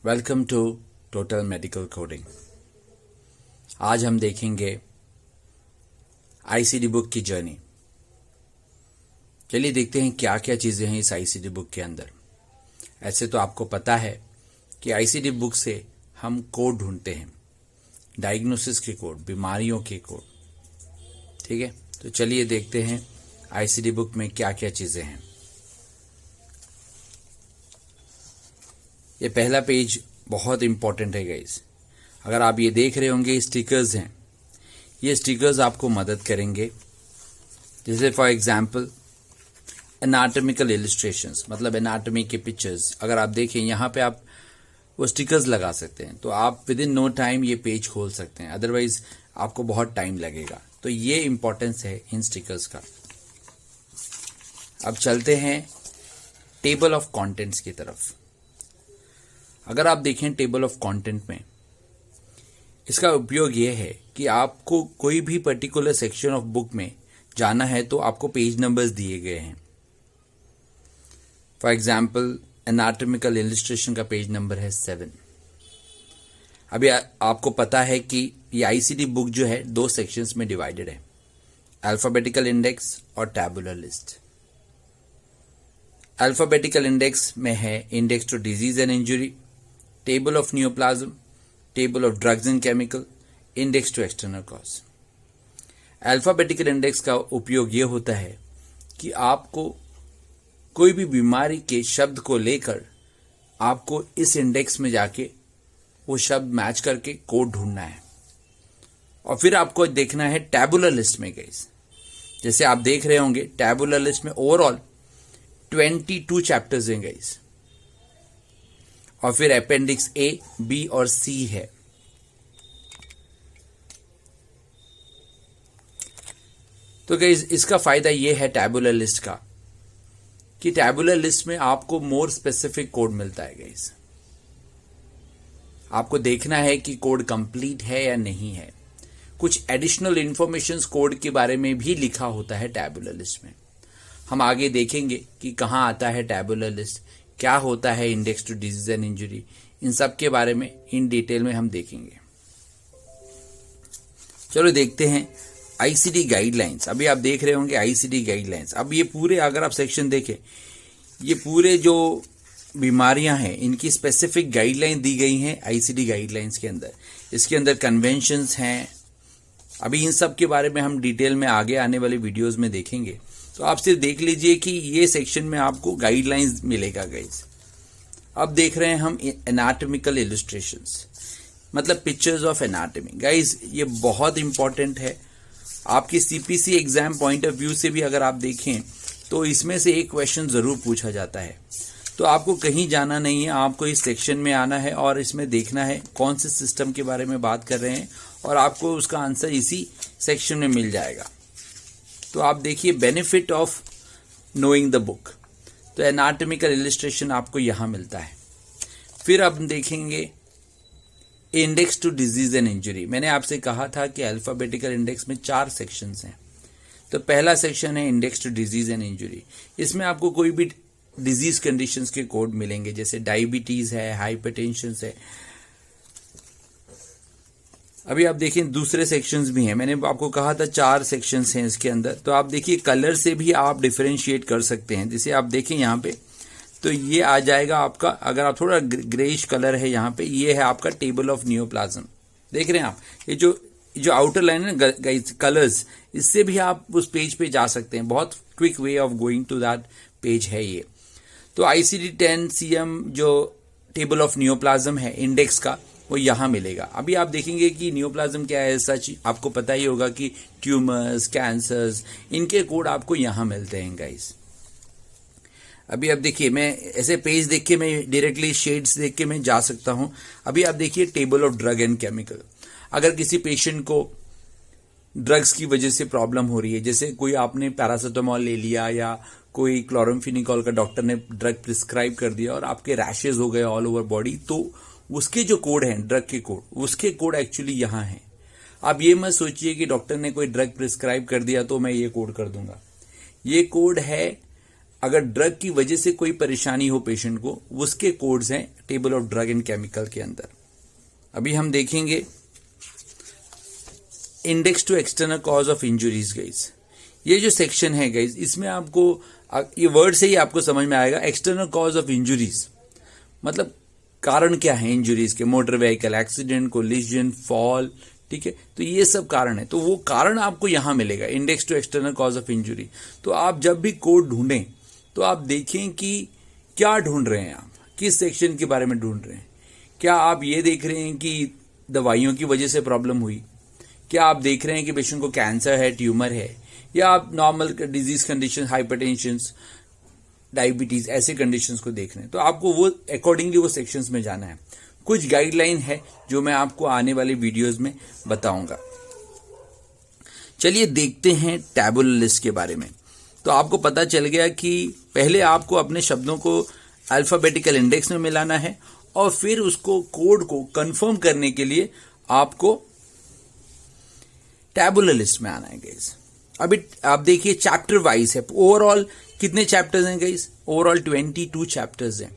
Welcome to total medical coding. आज हम देखेंगे आईसीडी बुक की जर्नी। चलिए देखते हैं क्या क्या चीजें हैं इस आईसीडी बुक के अंदर। ऐसे तो आपको पता है कि आईसीडी बुक से हम कोड ढूंढते हैं, डायग्नोसिस के कोड, बीमारियों के कोड। ठीक है, तो चलिए देखते हैं आईसीडी बुक में क्या क्या चीजें हैं। ये पहला पेज बहुत इंपॉर्टेंट है गाइस। अगर आप ये देख रहे होंगे, ये स्टिकर्स हैं। ये स्टिकर्स आपको मदद करेंगे। जैसे फॉर एग्जांपल एनाटॉमिकल इलस्ट्रेशंस, मतलब एनाटॉमी के पिक्चर्स अगर आप देखें, यहाँ पे आप वो स्टिकर्स लगा सकते हैं, तो आप विद इन नो टाइम ये पेज खोल सकते हैं। अदरवाइज आपको बहुत टाइम लगेगा। तो ये इंपॉर्टेंस है इन स्टिकर्स का। अब चलते हैं टेबल ऑफ कंटेंट्स की तरफ। अगर आप देखें टेबल ऑफ कंटेंट में, इसका उपयोग यह है कि आपको कोई भी पर्टिकुलर सेक्शन ऑफ बुक में जाना है तो आपको पेज नंबर्स दिए गए हैं। फॉर एग्जाम्पल एनाटॉमिकल इलस्ट्रेशन का पेज नंबर है 7। अभी आपको पता है कि ये आईसीडी बुक जो है 2 सेक्शंस में डिवाइडेड है, अल्फाबेटिकल इंडेक्स और टैबुलर लिस्ट। अल्फाबेटिकल इंडेक्स में है index to disease and injury, table of neoplasm, table of drugs and chemical, index to external cause. Alphabetical index का उपयोग यह होता है कि आपको कोई भी बीमारी के शब्द को लेकर आपको इस इंडेक्स में जाके वो शब्द मैच करके कोड ढूंढना है, और फिर आपको देखना है टैबुलर लिस्ट में गाइस। जैसे आप देख रहे होंगे टैबुलर लिस्ट में ओवरऑल 22 चैप्टर्स हैं गाइस, और फिर अपेंडिक्स ए, बी और सी है। तो गाइस इसका फायदा यह है टैबुलर लिस्ट का कि टैबुलर लिस्ट में आपको मोर स्पेसिफिक कोड मिलता है गाइस। आपको देखना है कि कोड कंप्लीट है या नहीं है। कुछ एडिशनल इंफॉर्मेशन कोड के बारे में भी लिखा होता है टैबुलर लिस्ट में। हम आगे देखेंगे कि कहां आता है टैबुलर लिस्ट, क्या होता है index to disease and injury, इन सब के बारे में इन डिटेल में हम देखेंगे। चलो देखते हैं आईसीडी गाइडलाइंस। अभी आप देख रहे होंगे आईसीडी गाइडलाइंस। अब ये पूरे, अगर आप सेक्शन देखें, ये पूरे जो बीमारियां हैं इनकी स्पेसिफिक गाइडलाइन दी गई हैं आईसीडी गाइडलाइंस के अंदर। इसके अंदर कन्वेंशंस हैं। अभी इन सब के बारे में हम डिटेल में आगे आने वाले वीडियोस में देखेंगे। तो आप सिर्फ देख लीजिए कि ये सेक्शन में आपको गाइडलाइंस मिलेगा गाइस। अब देख रहे हैं हम एनाटॉमिकल इलस्ट्रेशंस, मतलब पिक्चर्स ऑफ एनाटॉमी। गाइस ये बहुत इंपॉर्टेंट है आपकी CPC exam point of view से भी। अगर आप देखें तो इसमें से एक क्वेश्चन जरूर पूछा जाता है। तो आपको कहीं जाना नहीं है, आपको इस सेक्शन में आना है और इसमें देखना है कौन से सिस्टम के बारे में बात कर रहे हैं, और आपको उसका आंसर इसी सेक्शन में मिल जाएगा। तो आप देखिए benefit of knowing the book. तो एनाटॉमिकल इलस्ट्रेशन आपको यहां मिलता है। फिर अब देखेंगे index to disease and injury. मैंने आपसे कहा था कि अल्फाबेटिकल इंडेक्स में 4 सेक्शंस हैं। तो पहला सेक्शन है index to disease and injury. इसमें आपको कोई भी डिजीज कंडीशंस के कोड मिलेंगे, जैसे डायबिटीज है, हाइपरटेंशन है। अभी आप देखें दूसरे सेक्शंस भी हैं। मैंने आपको कहा था 4 सेक्शंस हैं इसके अंदर। तो आप देखिए कलर से भी आप डिफरेंशिएट कर सकते हैं। जैसे आप देखें यहाँ पे, तो ये आ जाएगा आपका, अगर आप थोड़ा ग्रेइश कलर है यहाँ पे, ये है आपका टेबल ऑफ नियोप्लाज्म। देख रहे हैं आप, ये जो आउटर लाइन है ना गाइस, कलर्स, इससे भी आप उस पेज पे जा सकते हैं। बहुत quick way of going to that page है ये। तो ICD-10 CM जो टेबल ऑफ नियोप्लाज्म है इंडेक्स का, वो यहां मिलेगा। अभी आप देखेंगे कि नियोप्लाज्म क्या है, सच आपको पता ही होगा कि ट्यूमर्स, कैंसर्स, इनके कोड आपको यहां मिलते हैं गाइस। अभी आप देखिए, मैं ऐसे पेज देख के, मैं डायरेक्टली शेड्स देख के मैं जा सकता हूं। अभी आप देखिए table of drug and chemical. अगर किसी पेशेंट को ड्रग्स की वजह से प्रॉब्लम हो रही है, जैसे कोई आपने पैरासिटामोल ले लिया या कोई क्लोरामफेनिकोल का डॉक्टर ने ड्रग प्रिस्क्राइब कर दिया और आपके रैशेज हो गए ऑल ओवर बॉडी, तो उसके जो कोड हैं, ड्रग के कोड, उसके कोड एक्चुअली यहां हैं। आप ये मत सोचिए कि डॉक्टर ने कोई ड्रग प्रिस्क्राइब कर दिया तो मैं ये कोड कर दूंगा। ये कोड है अगर ड्रग की वजह से कोई परेशानी हो पेशेंट को, उसके कोड्स हैं table of drug and chemical के अंदर। अभी हम देखेंगे index to external cause of injuries guys. ये जो सेक्शन है गाइस, इसमें आपको ये वर्ड से ही आपको समझ में आएगा एक्सटर्नल कॉज ऑफ इंजुरीज मतलब कारण क्या है इंजुरीज के, motor vehicle accident, collision, fall, ठीक है। तो ये सब कारण है, तो वो कारण आपको यहां मिलेगा index to external cause of injury. तो आप जब भी कोड ढूंढें तो आप देखें कि क्या ढूंढ रहे हैं, आप किस सेक्शन के बारे में ढूंढ रहे हैं। क्या आप ये देख रहे हैं कि दवाइयों की वजह से प्रॉब्लम हुई, क्या आप देख रहे हैं कि पेशेंट को कैंसर है, ट्यूमर है, या आप normal disease condition, hypertension, diabetes, ऐसे कंडीशंस को देख रहे हैं। तो आपको वो अकॉर्डिंगली वो सेक्शंस में जाना है। कुछ गाइडलाइन है जो मैं आपको आने वाले वीडियोस में बताऊंगा। चलिए देखते हैं टैबुलर लिस्ट के बारे में। तो आपको पता चल गया कि पहले आपको अपने शब्दों को अल्फाबेटिकल इंडेक्स में मिलाना है और फिर उसको कोड को कंफर्म करने के लिए आपको टैबुलर लिस्ट में आना है गाइस। अभी आप देखिए चैप्टर वाइज है। ओवरऑल कितने चैप्टर्स हैं गाइस? ओवरऑल 22 चैप्टर्स हैं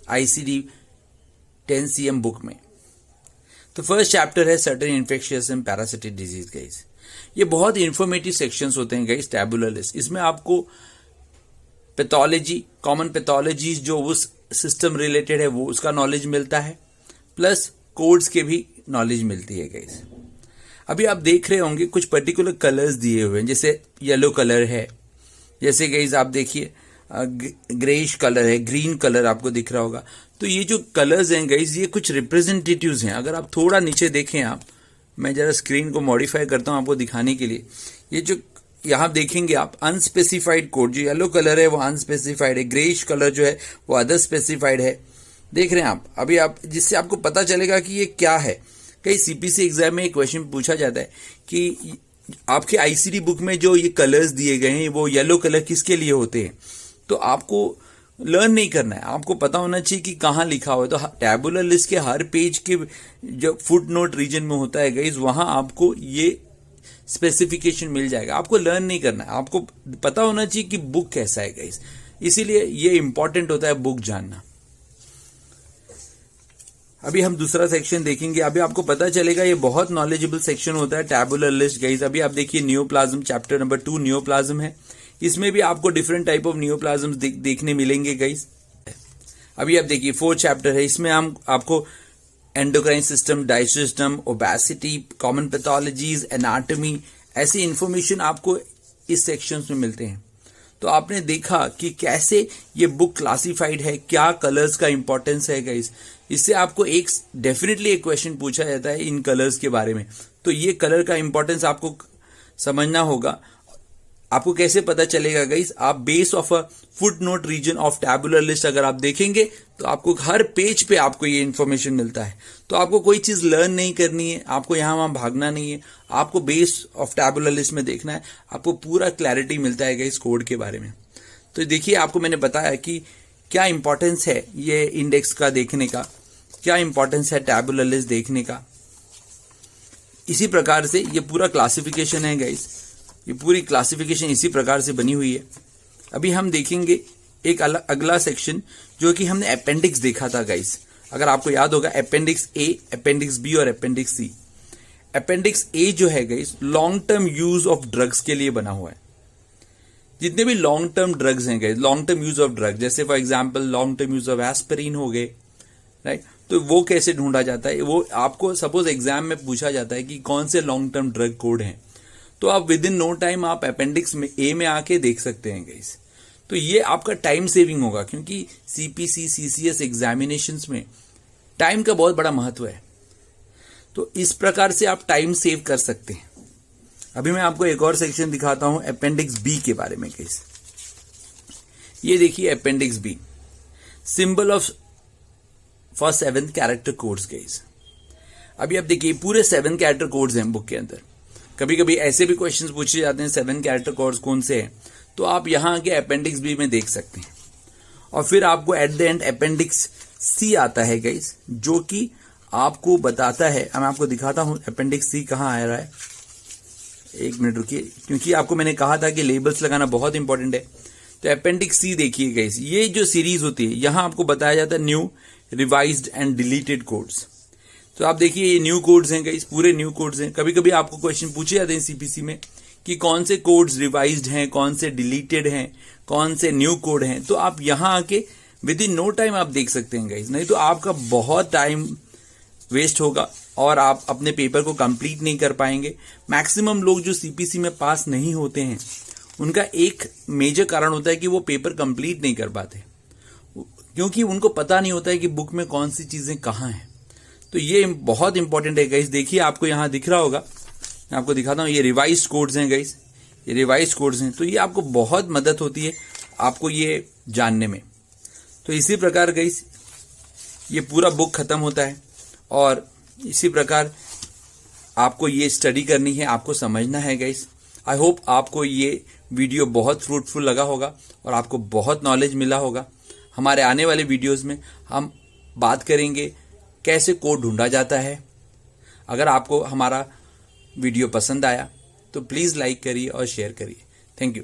आईसीडी 10 बुक में। तो फर्स्ट चैप्टर है certain infectious and parasitic disease guys. ये बहुत इंफॉर्मेटिव सेक्शंस होते हैं गाइस टैबुलर लिस्ट। इसमें आपको पैथोलॉजी, कॉमन पैथोलॉजीज जो उस सिस्टम रिलेटेड है वो उसका नॉलेज मिलता है, प्लस कोड्स के भी नॉलेज मिलती है गाइस। अभी आप देख रहे होंगे कुछ पर्टिकुलर कलर्स दिए हुए हैं, जैसे येलो कलर है, जैसे गाइस आप देखिए ग्रेइश कलर है, ग्रीन कलर आपको दिख रहा होगा। तो ये जो कलर्स हैं गाइस ये कुछ रिप्रेजेंटेटिव्स हैं। अगर आप थोड़ा नीचे देखें, आप, मैं जरा स्क्रीन को मॉडिफाई करता हूं आपको दिखाने के लिए। ये जो यहां देखेंगे आप अनस्पेसिफाइड कोड, जो येलो कलर है वो अनस्पेसिफाइड है, ग्रेइश कलर जो है वो अदर स्पेसिफाइड है। देख रहे हैं आप अभी, आप जिससे आपको पता चलेगा कि ये क्या है। कई सीपीसी एग्जाम में एक क्वेश्चन पूछा जाता है कि आपके आईसीडी बुक में जो ये कलर्स दिए गए हैं वो येलो कलर किसके लिए होते हैं। तो आपको लर्न नहीं करना है, आपको पता होना चाहिए कि कहाँ लिखा हुआ है। तो टैबुलर लिस्ट के हर पेज के जो फुट नोट रीजन में होता है गाइस, वहां आपको ये स्पेसिफिकेशन मिल जाएगा। आपको लर्न नहीं करना है, आपको पता होना चाहिए कि बुक कैसा है गाइस। इसीलिए ये इंपॉर्टेंट होता है बुक जानना। अभी हम दूसरा सेक्शन देखेंगे। अभी आपको पता चलेगा ये बहुत नॉलेजेबल सेक्शन होता है टैबुलर लिस्ट गाइस। अभी आप देखिए नियोप्लाज्म, चैप्टर नंबर 2 नियोप्लाज्म है। इसमें भी आपको डिफरेंट टाइप ऑफ नियोप्लाज्म देखने मिलेंगे गाइस। अभी आप देखिए 4 चैप्टर है, इसमें हम आपको endocrine system, digestive system, obesity, common pathologies, anatomy, ऐसी इंफॉर्मेशन आपको इस सेक्शंस में मिलते हैं। तो आपने देखा कि कैसे ये बुक क्लासिफाइड है, क्या कलर्स का इंपॉर्टेंस है गाइस। इससे आपको एक डेफिनेटली एक क्वेश्चन पूछा जाता है इन कलर्स के बारे में। तो ये कलर का इंपॉर्टेंस आपको समझना होगा। आपको कैसे पता चलेगा गाइस? आप base of a footnote reason of tabular list अगर आप देखेंगे तो आपको हर पेज पे आपको ये इन्फॉर्मेशन मिलता है। तो आपको कोई चीज लर्न नहीं करनी है, आपको यहां वहां भागना नहीं है, आपको बेस ऑफ टैबुलर लिस्ट में देखना है। आपको पूरा क्लैरिटी मिलता है गाइस कोड के बारे में। तो देखिए आपको मैंने बताया कि क्या इंपॉर्टेंस है ये इंडेक्स का देखने का, क्या इंपॉर्टेंस है टैबुलर लिस्ट देखने का। इसी प्रकार से ये पूरा क्लासिफिकेशन है गाइस, ये पूरी क्लासिफिकेशन इसी प्रकार से बनी हुई है। अभी हम देखेंगे एक अगला सेक्शन जो कि हमने अपेंडिक्स देखा था गाइस। अगर आपको याद होगा अपेंडिक्स ए, अपेंडिक्स बी और अपेंडिक्स सी। अपेंडिक्स ए जो है guys long term use of drugs के लिए बना हुआ है। जितने भी लॉन्ग टर्म ड्रग्स हैं guys, long term use of drug, जैसे for example long term use of aspirin हो गए, राइट। तो वो कैसे ढूंढा जाता है? वो आपको सपोज एग्जाम में पूछा जाता है कि कौन से लॉन्ग टर्म ड्रग कोड हैं, तो आप विद इन नो टाइम आप अपेंडिक्स में ए में आके देख सकते हैं गाइस। तो ये आपका टाइम सेविंग होगा, क्योंकि सीपीसी सीसीएस एग्जामिनेशंस में टाइम का बहुत बड़ा महत्व है। तो इस प्रकार से आप टाइम सेव कर सकते हैं। अभी मैं आपको एक और सेक्शन दिखाता हूं अपेंडिक्स बी के बारे में गाइस। ये देखिए appendix B, symbol of for 7 character codes guys. अभी आप देखिए पूरे 7 कैरेक्टर कोड्स हैं बुक के अंदर। कभी कभी ऐसे भी क्वेश्चंस पूछे जाते हैं 7 कैरेक्टर कोड्स कौन से हैं, तो आप यहां के अपेंडिक्स बी में देख सकते हैं। और फिर आपको एट द एंड अपेंडिक्स सी आता है गाइस, जो कि आपको बताता है, मैं आपको दिखाता हूं अपेंडिक्स सी कहां आ रहा है। एक मिनट रुकिए, क्योंकि आपको मैंने कहा था कि लेबल्स लगाना बहुत इंपॉर्टेंट है। तो अपेंडिक्स सी देखिए गाइस, ये जो सीरीज होती है यहां आपको बताया जाता है new, revised and deleted codes. तो आप देखिए ये न्यू कोड्स हैं गाइस, पूरे न्यू कोड्स हैं। कभी कभी आपको क्वेश्चन पूछे जाते हैं सीपीसी में कि कौन से कोड्स रिवाइज्ड हैं, कौन से डिलीटेड हैं, कौन से न्यू कोड हैं। तो आप यहां आके विद इन नो टाइम आप देख सकते हैं गाइस, नहीं तो आपका बहुत टाइम वेस्ट होगा और आप अपने पेपर को कंप्लीट नहीं कर पाएंगे। मैक्सिमम लोग जो सीपीसी में पास नहीं होते हैं उनका एक मेजर कारण होता है कि वो पेपर कंप्लीट नहीं कर पाते, क्योंकि उनको पता नहीं होता है कि बुक में कौन सी चीजें कहाँ हैं। तो ये बहुत इंपॉर्टेंट है गाइस। देखिए आपको यहां दिख रहा होगा, मैं आपको दिखाता हूं, ये रिवाइज कोड्स हैं गाइस, ये रिवाइज कोड्स हैं। तो ये आपको बहुत मदद होती है आपको ये जानने में। तो इसी प्रकार गाइस ये पूरा बुक खत्म होता है और इसी प्रकार आपको ये स्टडी करनी है, आपको समझना है गाइस। आई होप आपको ये वीडियो बहुत फ्रूटफुल लगा होगा और आपको बहुत नॉलेज मिला होगा। हमारे आने वाले वीडियोस में हम बात करेंगे कैसे कोड ढूंढा जाता है। अगर आपको हमारा वीडियो पसंद आया तो प्लीज़ लाइक करिए और शेयर करिए। Thank you.